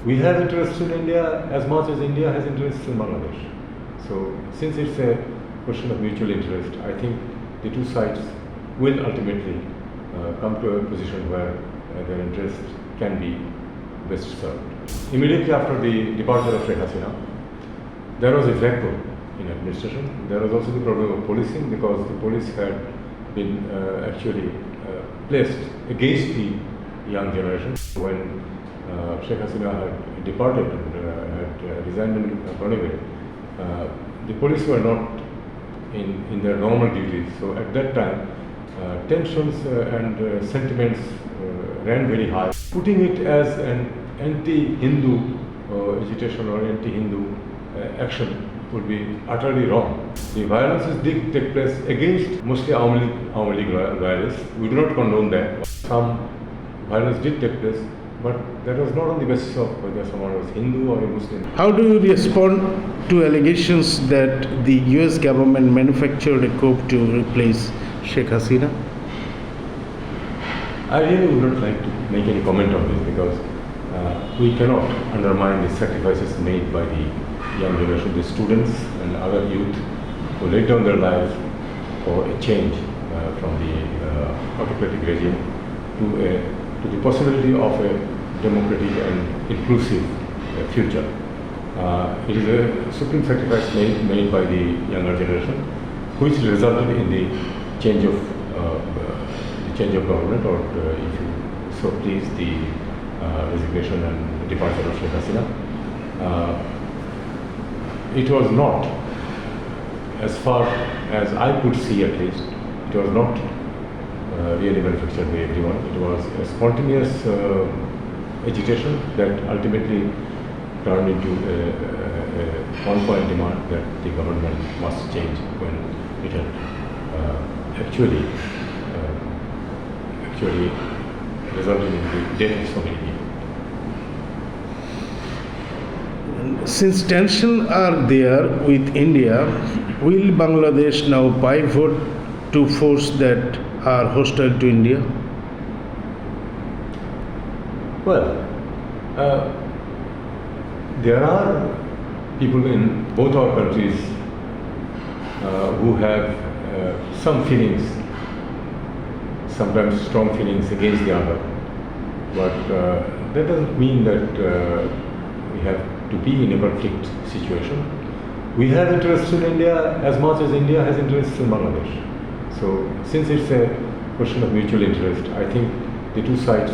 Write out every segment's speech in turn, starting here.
We have interests in India as much as India has interests in Bangladesh. So since it's a question of mutual interest, I think the two sides will ultimately come to a position where their interests can be best served. Immediately after the departure of Sheikh Hasina, there was a vacuum in administration. There was also the problem of policing, because the police had been actually placed against the young generation. When Sheikh Hasina had departed and had resigned and gone away, the police were not in their normal duties. So at that time, tensions and sentiments ran very high. Putting it as an anti-Hindu agitation or anti-Hindu action would be utterly wrong. The violences did take place against mostly Awami League loyalists. We do not condone that. Some violence did take place, but that was not on the basis of whether someone was Hindu or a Muslim. How do you respond to allegations that the US government manufactured a coup to replace Sheikh Hasina? I really would not like to make any comment on this, because we cannot undermine the sacrifices made by the young generation, the students and other youth who laid down their lives for a change from the autocratic regime to the possibility of a democratic and inclusive future. It is a supreme sacrifice made by the younger generation, which resulted in the change of government, or if you so please, the resignation and departure of Sheikh Hasina. It was not, as far as I could see at least, it was not really manufactured by everyone. It was a spontaneous agitation that ultimately turned into a one-point demand that the government must change, when it had actually resulted in the death of so many people. Since tensions are there with India, will Bangladesh now pivot to forces that are hostile to India? Well, there are people in both our countries who have some feelings, sometimes strong feelings against the other. But that doesn't mean that we have to be in a conflict situation. We have interests in India as much as India has interests in Bangladesh. So since it's a question of mutual interest, I think the two sides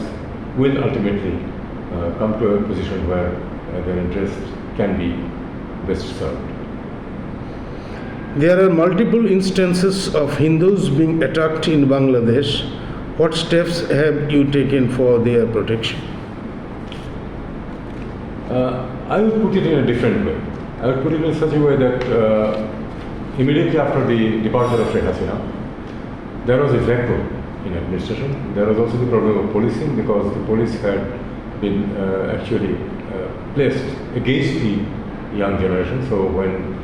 will ultimately come to a position where their interests can be best served. There are multiple instances of Hindus being attacked in Bangladesh. What steps have you taken for their protection? I would put it in a different way. I would put it in such a way that immediately after the departure of Sheikh Hasina, there was a vacuum in administration. There was also the problem of policing, because the police had been actually placed against the young generation. So when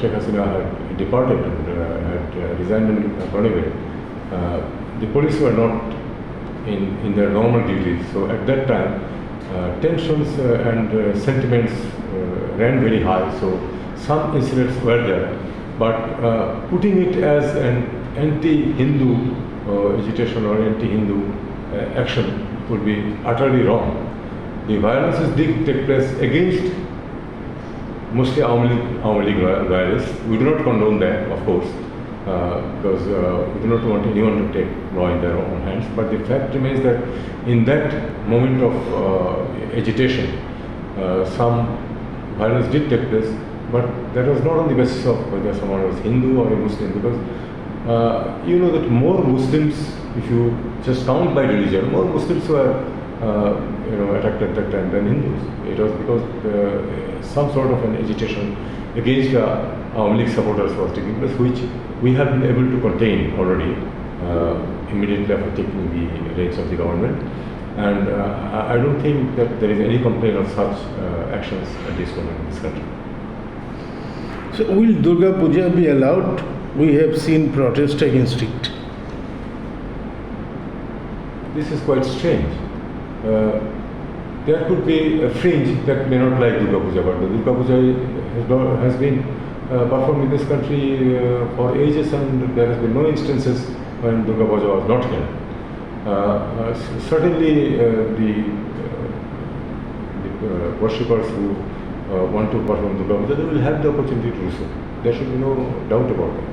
Sheikh Hasina had departed and had resigned and gone away, the police were not in their normal duties. So at that time, tensions and sentiments ran very high. So some incidents were there, but putting it as an anti-Hindu agitation or anti-Hindu action would be utterly wrong. The violences did take place against mostly Awami League loyalists. We do not condone that, of course, because we do not want anyone to take law in their own hands. But the fact remains that in that moment of agitation, some violence did take place, but that was not on the basis of whether someone was Hindu or a Muslim, because you know that more Muslims, if you just count by religion, more Muslims were attacked at that time than Hindus. It was because some sort of an agitation against Awami League supporters was taking place, which we have been able to contain already immediately after taking the reins of the government. And I don't think that there is any complaint of such actions at this moment in this country. So will Durga Puja be allowed? We have seen protests against it. This is quite strange. there could be a fringe that may not like Durga Puja, but the Durga Puja has been performed in this country for ages, and there has been no instances when Durga Puja was not held. Certainly, the worshippers who want to perform Durga Puja, they will have the opportunity to do so. There should be no doubt about that.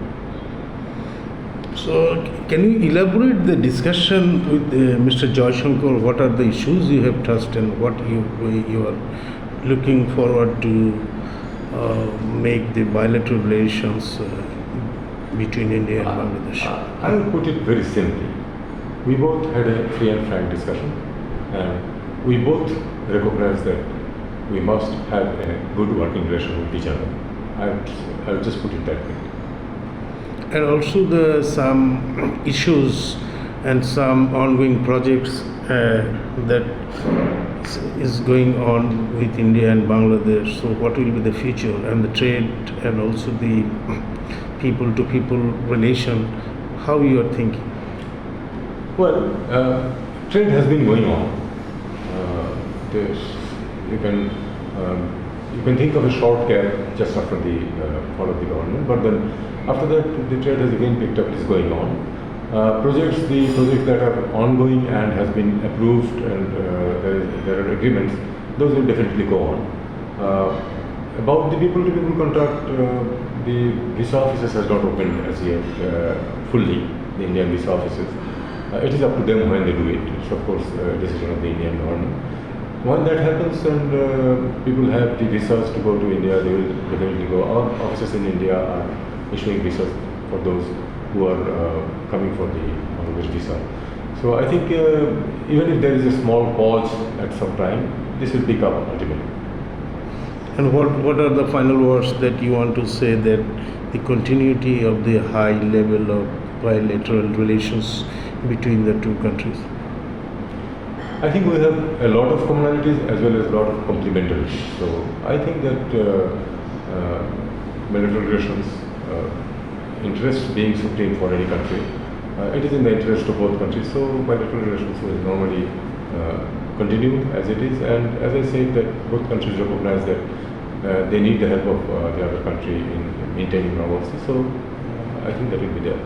So, can you elaborate the discussion with Mr. Jaishankar? What are the issues you have touched and what you are looking forward to make the bilateral relations between India and Bangladesh? I will put it very simply. We both had a free and frank discussion, and we both recognize that we must have a good working relation with each other. I will just put it that way. And also some issues and some ongoing projects that is going on with India and Bangladesh. So what will be the future and the trade and also the people-to-people relation, how you are thinking? Well, trade has been going on. You can think of a short gap just after the fall of the government, but then after that the trade has again picked up. It is going on. The projects that are ongoing and has been approved, and there are agreements, those will definitely go on. About the people-to-people contract, the visa offices has not opened as yet fully, the Indian visa offices. It is up to them when they do it. It's of course a decision of the Indian government. When that happens and people have the visas to go to India, they will definitely go. Our offices in India are issuing visas for those who are coming for the Bangladesh visa. So I think even if there is a small pause at some time, this will pick up ultimately. And what are the final words that you want to say that the continuity of the high level of bilateral relations between the two countries? I think we have a lot of commonalities as well as a lot of complementarities. So I think that bilateral relations, interest being supreme for any country, it is in the interest of both countries. So bilateral relations will normally continue as it is. And as I said, that both countries recognize that they need the help of the other country in maintaining normalcy. So I think that will be there.